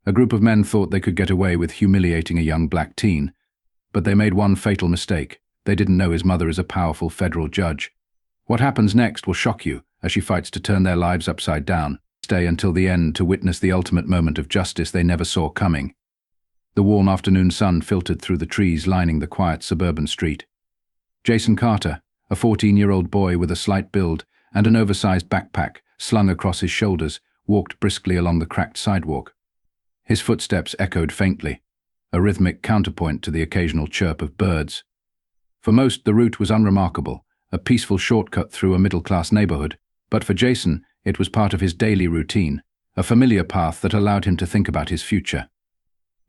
A group of men thought they could get away with humiliating a young black teen, but they made one fatal mistake. They didn't know his mother is a powerful federal judge. What happens next will shock you as she fights to turn their lives upside down. Stay until the end to witness the ultimate moment of justice they never saw coming. The warm afternoon sun filtered through the trees lining the quiet suburban street. Jason Carter, a 14-year-old boy with a slight build and an oversized backpack slung across his shoulders, walked briskly along the cracked sidewalk. His footsteps echoed faintly, a rhythmic counterpoint to the occasional chirp of birds. For most, the route was unremarkable, a peaceful shortcut through a middle-class neighborhood, but for Jason, it was part of his daily routine, a familiar path that allowed him to think about his future.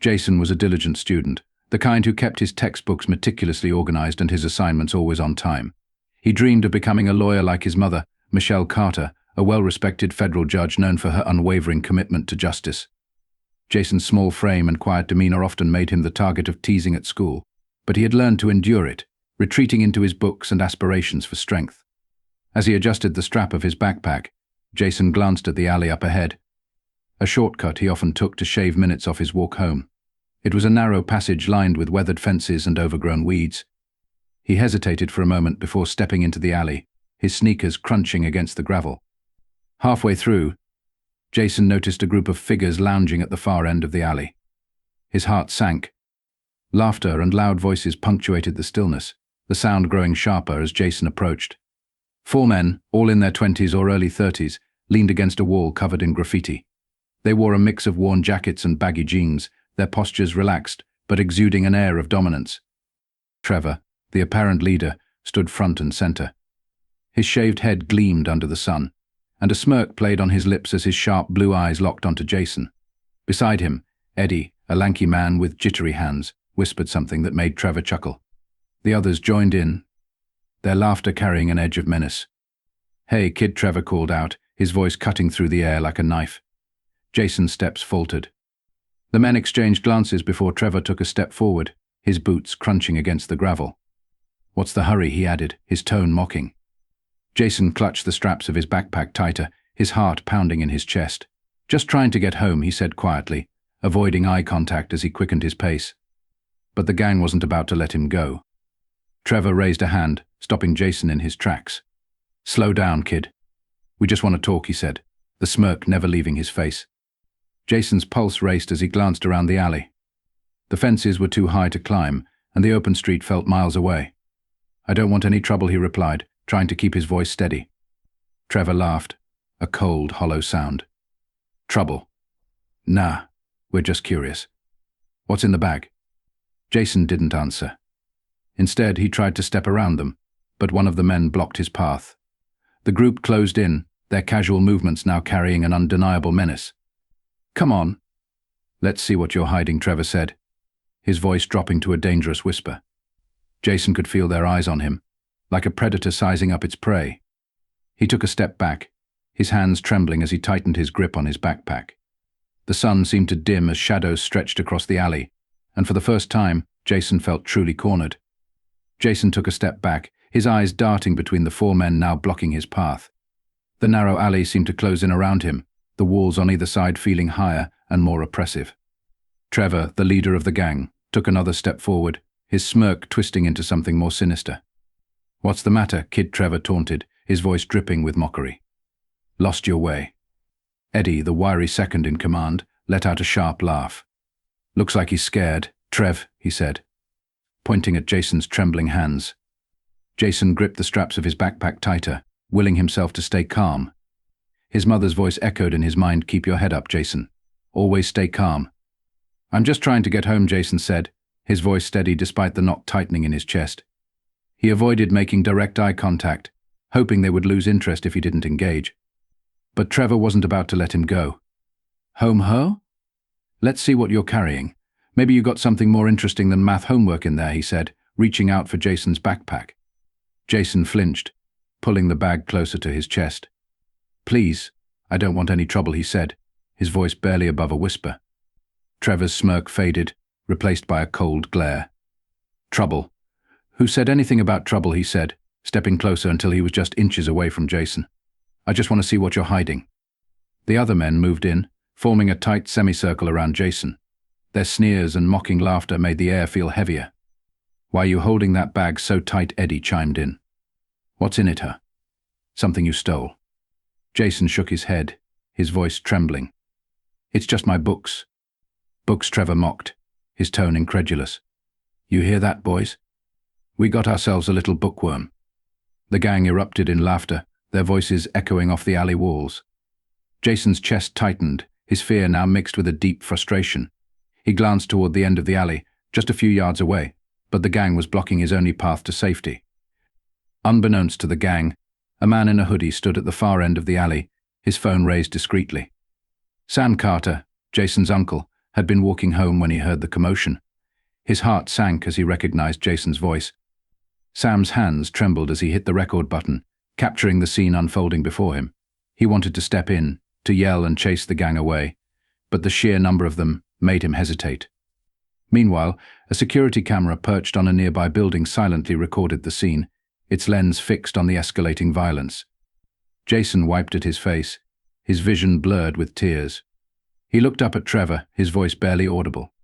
Jason was a diligent student, the kind who kept his textbooks meticulously organized and his assignments always on time. He dreamed of becoming a lawyer like his mother, Michelle Carter, a well-respected federal judge known for her unwavering commitment to justice. Jason's small frame and quiet demeanor often made him the target of teasing at school, but he had learned to endure it, retreating into his books and aspirations for strength. As he adjusted the strap of his backpack, Jason glanced at the alley up ahead, a shortcut he often took to shave minutes off his walk home. It was a narrow passage lined with weathered fences and overgrown weeds. He hesitated for a moment before stepping into the alley, his sneakers crunching against the gravel. Halfway through, Jason noticed a group of figures lounging at the far end of the alley. His heart sank. Laughter and loud voices punctuated the stillness, the sound growing sharper as Jason approached. 4 men, all in their 20s or early 30s, leaned against a wall covered in graffiti. They wore a mix of worn jackets and baggy jeans, their postures relaxed, but exuding an air of dominance. Trevor, the apparent leader, stood front and center. His shaved head gleamed under the sun, and a smirk played on his lips as his sharp blue eyes locked onto Jason. Beside him, Eddie, a lanky man with jittery hands, whispered something that made Trevor chuckle. The others joined in, their laughter carrying an edge of menace. "Hey, kid," Trevor called out, his voice cutting through the air like a knife. Jason's steps faltered. The men exchanged glances before Trevor took a step forward, his boots crunching against the gravel. "What's the hurry?" he added, his tone mocking. Jason clutched the straps of his backpack tighter, his heart pounding in his chest. "Just trying to get home," he said quietly, avoiding eye contact as he quickened his pace. But the gang wasn't about to let him go. Trevor raised a hand, stopping Jason in his tracks. "Slow down, kid. We just want to talk," he said, the smirk never leaving his face. Jason's pulse raced as he glanced around the alley. The fences were too high to climb, and the open street felt miles away. "I don't want any trouble," he replied, trying to keep his voice steady. Trevor laughed, a cold, hollow sound. "Trouble? Nah, we're just curious. What's in the bag?" Jason didn't answer. Instead, he tried to step around them, but one of the men blocked his path. The group closed in, their casual movements now carrying an undeniable menace. "Come on." "Let's see what you're hiding," Trevor said, his voice dropping to a dangerous whisper. Jason could feel their eyes on him, like a predator sizing up its prey. He took a step back, his hands trembling as he tightened his grip on his backpack. The sun seemed to dim as shadows stretched across the alley, and for the first time, Jason felt truly cornered. Jason took a step back, his eyes darting between the 4 men now blocking his path. The narrow alley seemed to close in around him, the walls on either side feeling higher and more oppressive. Trevor, the leader of the gang, took another step forward, his smirk twisting into something more sinister. "What's the matter?" Kid Trevor taunted, his voice dripping with mockery. "Lost your way." Eddie, the wiry second in command, let out a sharp laugh. "Looks like he's scared, Trev," he said, pointing at Jason's trembling hands. Jason gripped the straps of his backpack tighter, willing himself to stay calm. His mother's voice echoed in his mind, "Keep your head up, Jason. Always stay calm." "I'm just trying to get home," Jason said, his voice steady despite the knot tightening in his chest. He avoided making direct eye contact, hoping they would lose interest if he didn't engage. But Trevor wasn't about to let him go. "Home, ho? Let's see what you're carrying. Maybe you got something more interesting than math homework in there," he said, reaching out for Jason's backpack. Jason flinched, pulling the bag closer to his chest. "Please, I don't want any trouble," he said, his voice barely above a whisper. Trevor's smirk faded, replaced by a cold glare. "Trouble? Who said anything about trouble?" he said, stepping closer until he was just inches away from Jason. "I just want to see what you're hiding." The other men moved in, forming a tight semicircle around Jason. Their sneers and mocking laughter made the air feel heavier. "Why are you holding that bag so tight?" Eddie chimed in. "What's in it, huh?" "Something you stole." Jason shook his head, his voice trembling. "It's just my books." "Books?" Trevor mocked, his tone incredulous. "You hear that, boys? We got ourselves a little bookworm." The gang erupted in laughter, their voices echoing off the alley walls. Jason's chest tightened, his fear now mixed with a deep frustration. He glanced toward the end of the alley, just a few yards away, but the gang was blocking his only path to safety. Unbeknownst to the gang, a man in a hoodie stood at the far end of the alley, his phone raised discreetly. Sam Carter, Jason's uncle, had been walking home when he heard the commotion. His heart sank as he recognized Jason's voice. Sam's hands trembled as he hit the record button, capturing the scene unfolding before him. He wanted to step in, to yell and chase the gang away, but the sheer number of them made him hesitate. Meanwhile, a security camera perched on a nearby building silently recorded the scene, its lens fixed on the escalating violence. Jason wiped at his face, his vision blurred with tears. He looked up at Trevor, his voice barely audible.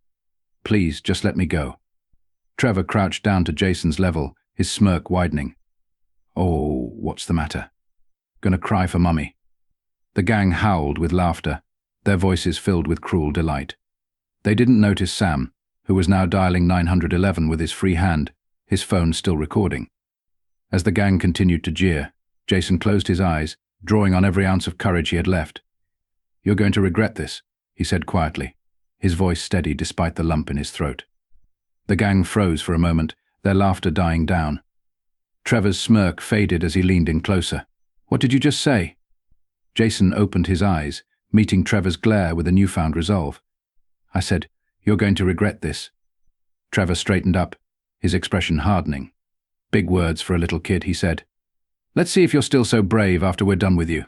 "Please, just let me go." Trevor crouched down to Jason's level, his smirk widening. "Oh, what's the matter?" "Gonna cry for Mummy." The gang howled with laughter, their voices filled with cruel delight. They didn't notice Sam, who was now dialing 911 with his free hand, his phone still recording. As the gang continued to jeer, Jason closed his eyes, drawing on every ounce of courage he had left. "You're going to regret this," he said quietly, his voice steady despite the lump in his throat. The gang froze for a moment, their laughter dying down. Trevor's smirk faded as he leaned in closer. "What did you just say?" Jason opened his eyes, meeting Trevor's glare with a newfound resolve. "I said, you're going to regret this." Trevor straightened up, his expression hardening. "Big words for a little kid," he said. "Let's see if you're still so brave after we're done with you."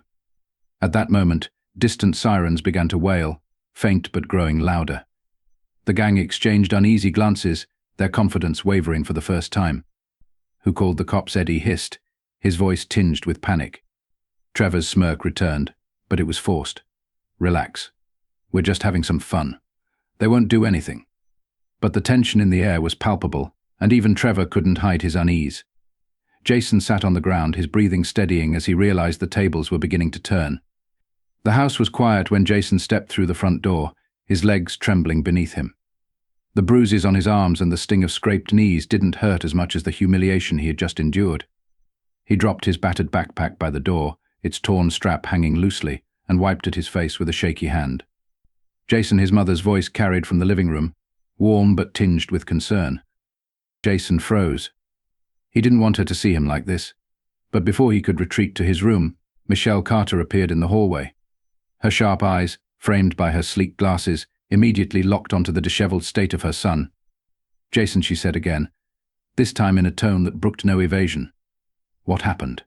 At that moment, distant sirens began to wail, faint but growing louder. The gang exchanged uneasy glances, their confidence wavering for the first time. "Who called the cops?" Eddie hissed, his voice tinged with panic. Trevor's smirk returned, but it was forced. "Relax. We're just having some fun. They won't do anything." But the tension in the air was palpable, and even Trevor couldn't hide his unease. Jason sat on the ground, his breathing steadying as he realized the tables were beginning to turn. The house was quiet when Jason stepped through the front door, his legs trembling beneath him. The bruises on his arms and the sting of scraped knees didn't hurt as much as the humiliation he had just endured. He dropped his battered backpack by the door, its torn strap hanging loosely, and wiped at his face with a shaky hand. Jason, his mother's voice carried from the living room, warm but tinged with concern. Jason froze. He didn't want her to see him like this, but before he could retreat to his room, Michelle Carter appeared in the hallway. Her sharp eyes, framed by her sleek glasses, immediately locked onto the disheveled state of her son. "Jason," she said again, this time in a tone that brooked no evasion. "What happened?"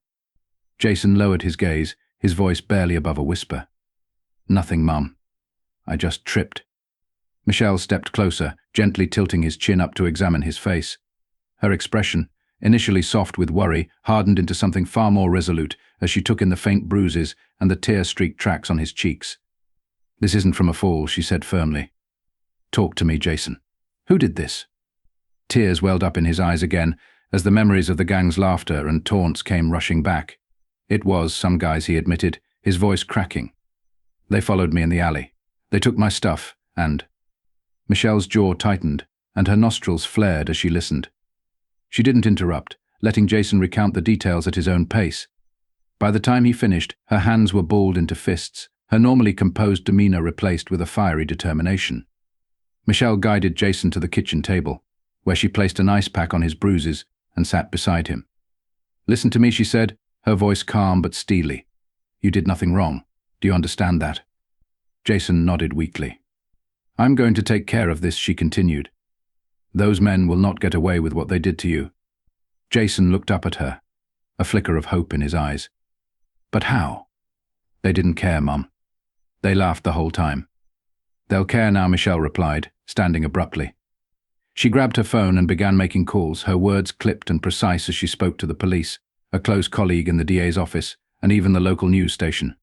Jason lowered his gaze, his voice barely above a whisper. "Nothing, Mum. I just tripped." Michelle stepped closer, gently tilting his chin up to examine his face. Her expression, initially soft with worry, hardened into something far more resolute as she took in the faint bruises and the tear-streaked tracks on his cheeks. "This isn't from a fall," she said firmly. "Talk to me, Jason. Who did this?" Tears welled up in his eyes again as the memories of the gang's laughter and taunts came rushing back. "It was some guys," he admitted, his voice cracking. "They followed me in the alley. They took my stuff, and—" Michelle's jaw tightened, and her nostrils flared as she listened. She didn't interrupt, letting Jason recount the details at his own pace. By the time he finished, her hands were balled into fists, her normally composed demeanor replaced with a fiery determination. Michelle guided Jason to the kitchen table, where she placed an ice pack on his bruises and sat beside him. "Listen to me," she said, her voice calm but steely. "You did nothing wrong. Do you understand that?" Jason nodded weakly. "I'm going to take care of this," she continued. "Those men will not get away with what they did to you." Jason looked up at her, a flicker of hope in his eyes. "But how?" "They didn't care, Mum. They laughed the whole time." "They'll care now," Michelle replied, standing abruptly. She grabbed her phone and began making calls, her words clipped and precise as she spoke to the police, a close colleague in the DA's office, and even the local news station.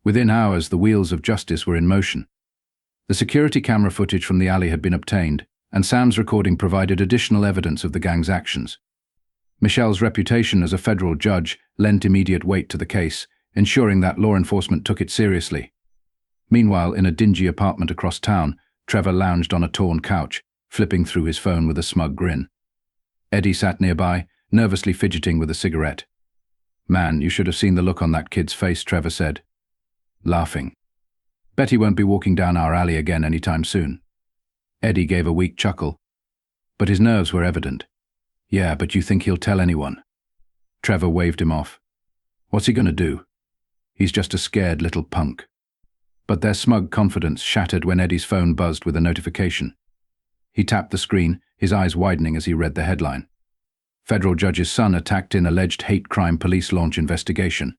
Within hours, the wheels of justice were in motion. The security camera footage from the alley had been obtained, and Sam's recording provided additional evidence of the gang's actions. Michelle's reputation as a federal judge lent immediate weight to the case, ensuring that law enforcement took it seriously. Meanwhile, in a dingy apartment across town, Trevor lounged on a torn couch, flipping through his phone with a smug grin. Eddie sat nearby, nervously fidgeting with a cigarette. "Man, you should have seen the look on that kid's face," Trevor said, laughing. "Bet he won't be walking down our alley again anytime soon." Eddie gave a weak chuckle, but his nerves were evident. "Yeah, but you think he'll tell anyone?" Trevor waved him off. "What's he gonna do? He's just a scared little punk." But their smug confidence shattered when Eddie's phone buzzed with a notification. He tapped the screen, his eyes widening as he read the headline. Federal judge's son attacked in alleged hate crime, police launch investigation.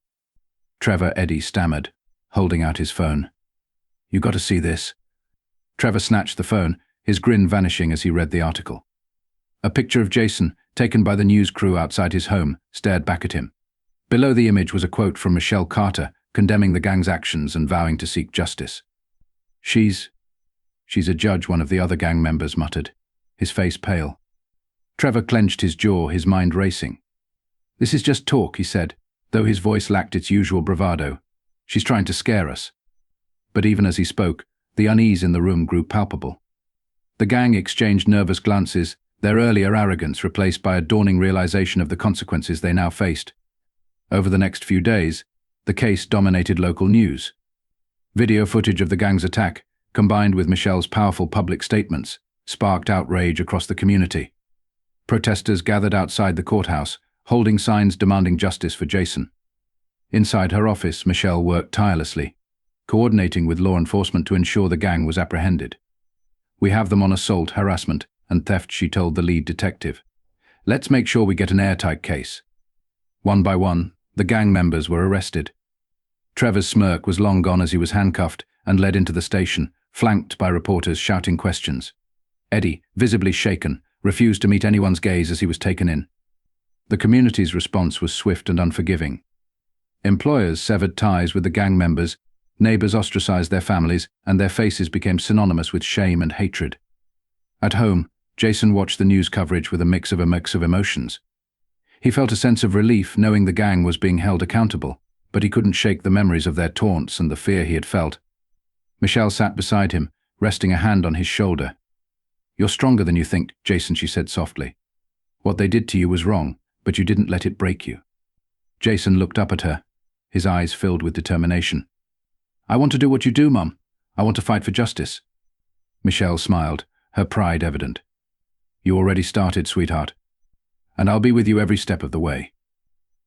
Eddie stammered, holding out his phone. "You got to see this." Trevor snatched the phone, his grin vanishing as he read the article. A picture of Jason, taken by the news crew outside his home, stared back at him. Below the image was a quote from Michelle Carter, condemning the gang's actions and vowing to seek justice. She's a judge," one of the other gang members muttered, his face pale. Trevor clenched his jaw, his mind racing. "This is just talk," he said, though his voice lacked its usual bravado. "She's trying to scare us." But even as he spoke, the unease in the room grew palpable. The gang exchanged nervous glances, their earlier arrogance replaced by a dawning realization of the consequences they now faced. Over the next few days, the case dominated local news. Video footage of the gang's attack, combined with Michelle's powerful public statements, sparked outrage across the community. Protesters gathered outside the courthouse, holding signs demanding justice for Jason. Inside her office, Michelle worked tirelessly, coordinating with law enforcement to ensure the gang was apprehended. "We have them on assault, harassment, and theft," she told the lead detective. "Let's make sure we get an airtight case." One by one, the gang members were arrested. Trevor's smirk was long gone as he was handcuffed and led into the station, flanked by reporters shouting questions. Eddie, visibly shaken, refused to meet anyone's gaze as he was taken in. The community's response was swift and unforgiving. Employers severed ties with the gang members, neighbors ostracized their families, and their faces became synonymous with shame and hatred. At home, Jason watched the news coverage with a mix of emotions. He felt a sense of relief knowing the gang was being held accountable, but he couldn't shake the memories of their taunts and the fear he had felt. Michelle sat beside him, resting a hand on his shoulder. "You're stronger than you think, Jason," she said softly. "What they did to you was wrong, but you didn't let it break you." Jason looked up at her, his eyes filled with determination. "I want to do what you do, Mum. I want to fight for justice." Michelle smiled, her pride evident. "You already started, sweetheart. And I'll be with you every step of the way."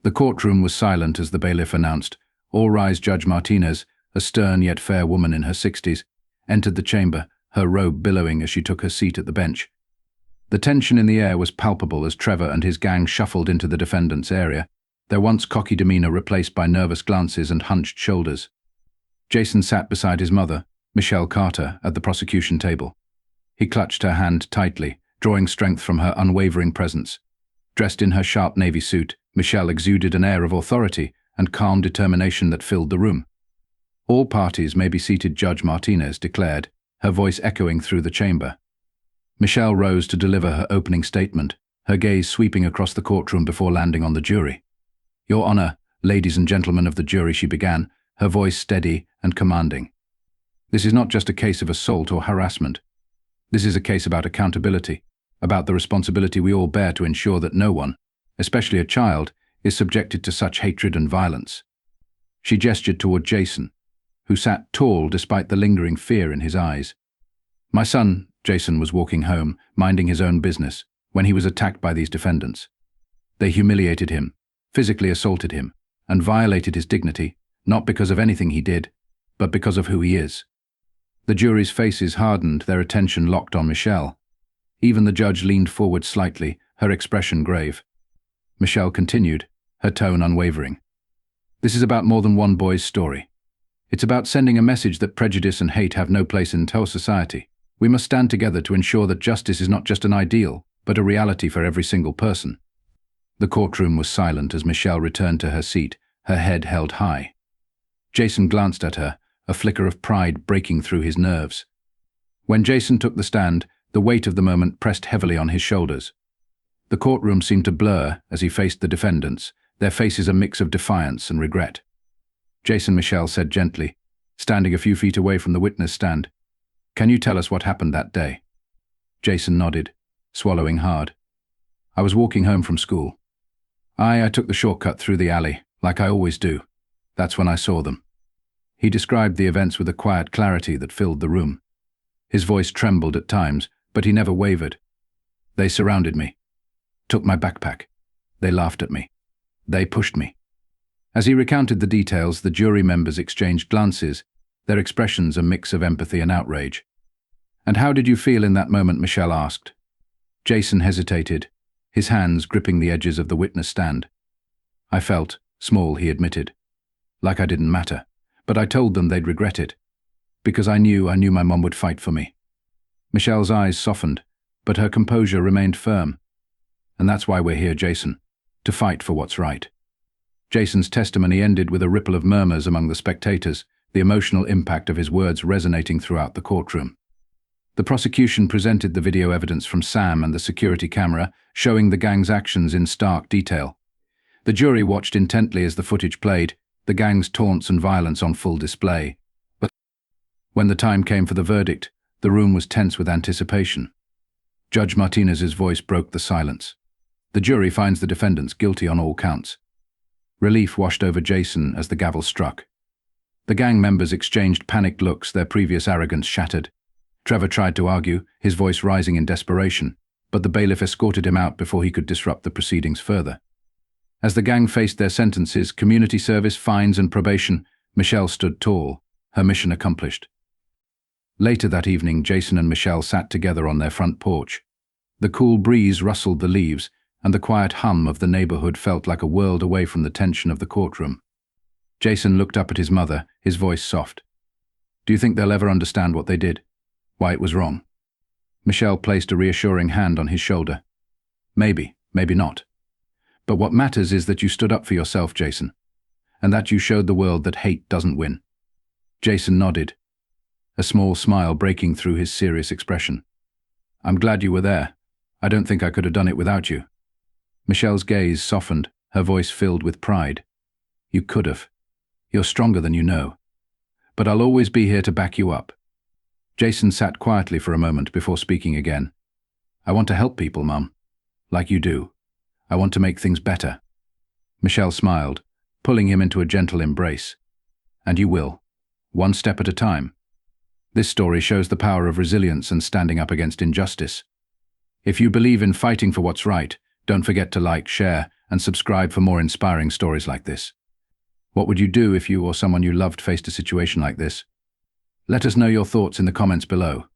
The courtroom was silent as the bailiff announced. "All rise." Judge Martinez, a stern yet fair woman in her 60s, entered the chamber, her robe billowing as she took her seat at the bench. The tension in the air was palpable as Trevor and his gang shuffled into the defendant's area, their once cocky demeanor replaced by nervous glances and hunched shoulders. Jason sat beside his mother, Michelle Carter, at the prosecution table. He clutched her hand tightly, drawing strength from her unwavering presence. Dressed in her sharp navy suit, Michelle exuded an air of authority and calm determination that filled the room. "All parties may be seated," Judge Martinez declared, her voice echoing through the chamber. Michelle rose to deliver her opening statement, her gaze sweeping across the courtroom before landing on the jury. "Your Honor, ladies and gentlemen of the jury," she began, her voice steady and commanding. "This is not just a case of assault or harassment. This is a case about accountability, about the responsibility we all bear to ensure that no one, especially a child, is subjected to such hatred and violence." She gestured toward Jason, who sat tall despite the lingering fear in his eyes. "My son," Jason was walking home, minding his own business, when he was attacked by these defendants. They humiliated him, physically assaulted him, and violated his dignity, not because of anything he did, but because of who he is. The jury's faces hardened, their attention locked on Michelle. Even the judge leaned forward slightly, her expression grave. Michelle continued, her tone unwavering. "This is about more than one boy's story. It's about sending a message that prejudice and hate have no place in our society. We must stand together to ensure that justice is not just an ideal, but a reality for every single person." The courtroom was silent as Michelle returned to her seat, her head held high. Jason glanced at her, a flicker of pride breaking through his nerves. When Jason took the stand, the weight of the moment pressed heavily on his shoulders. The courtroom seemed to blur as he faced the defendants, their faces a mix of defiance and regret. Jason, Michelle said gently, standing a few feet away from the witness stand, "Can you tell us what happened that day?" Jason nodded, swallowing hard. "I was walking home from school. I took the shortcut through the alley, like I always do. That's when I saw them." He described the events with a quiet clarity that filled the room. His voice trembled at times, but he never wavered. "They surrounded me, took my backpack. They laughed at me. They pushed me." As he recounted the details, the jury members exchanged glances, their expressions a mix of empathy and outrage. "And how did you feel in that moment?" Michelle asked. Jason hesitated, his hands gripping the edges of the witness stand. "I felt small," he admitted, "like I didn't matter, but I told them they'd regret it, because I knew my mom would fight for me." Michelle's eyes softened, but her composure remained firm. "And that's why we're here, Jason, to fight for what's right." Jason's testimony ended with a ripple of murmurs among the spectators, the emotional impact of his words resonating throughout the courtroom. The prosecution presented the video evidence from Sam and the security camera, showing the gang's actions in stark detail. The jury watched intently as the footage played, the gang's taunts and violence on full display. But when the time came for the verdict, the room was tense with anticipation. Judge Martinez's voice broke the silence. "The jury finds the defendants guilty on all counts." Relief washed over Jason as the gavel struck. The gang members exchanged panicked looks, their previous arrogance shattered. Trevor tried to argue, his voice rising in desperation, but the bailiff escorted him out before he could disrupt the proceedings further. As the gang faced their sentences, community service, fines and probation, Michelle stood tall, her mission accomplished. Later that evening, Jason and Michelle sat together on their front porch. The cool breeze rustled the leaves, and the quiet hum of the neighborhood felt like a world away from the tension of the courtroom. Jason looked up at his mother, his voice soft. "Do you think they'll ever understand what they did? Why it was wrong?" Michelle placed a reassuring hand on his shoulder. "Maybe, maybe not. But what matters is that you stood up for yourself, Jason, and that you showed the world that hate doesn't win." Jason nodded, a small smile breaking through his serious expression. "I'm glad you were there. I don't think I could have done it without you." Michelle's gaze softened, her voice filled with pride. "You could have. You're stronger than you know. But I'll always be here to back you up." Jason sat quietly for a moment before speaking again. "I want to help people, Mum. Like you do. I want to make things better." Michelle smiled, pulling him into a gentle embrace. "And you will. One step at a time." This story shows the power of resilience and standing up against injustice. If you believe in fighting for what's right, don't forget to like, share, and subscribe for more inspiring stories like this. What would you do if you or someone you loved faced a situation like this? Let us know your thoughts in the comments below.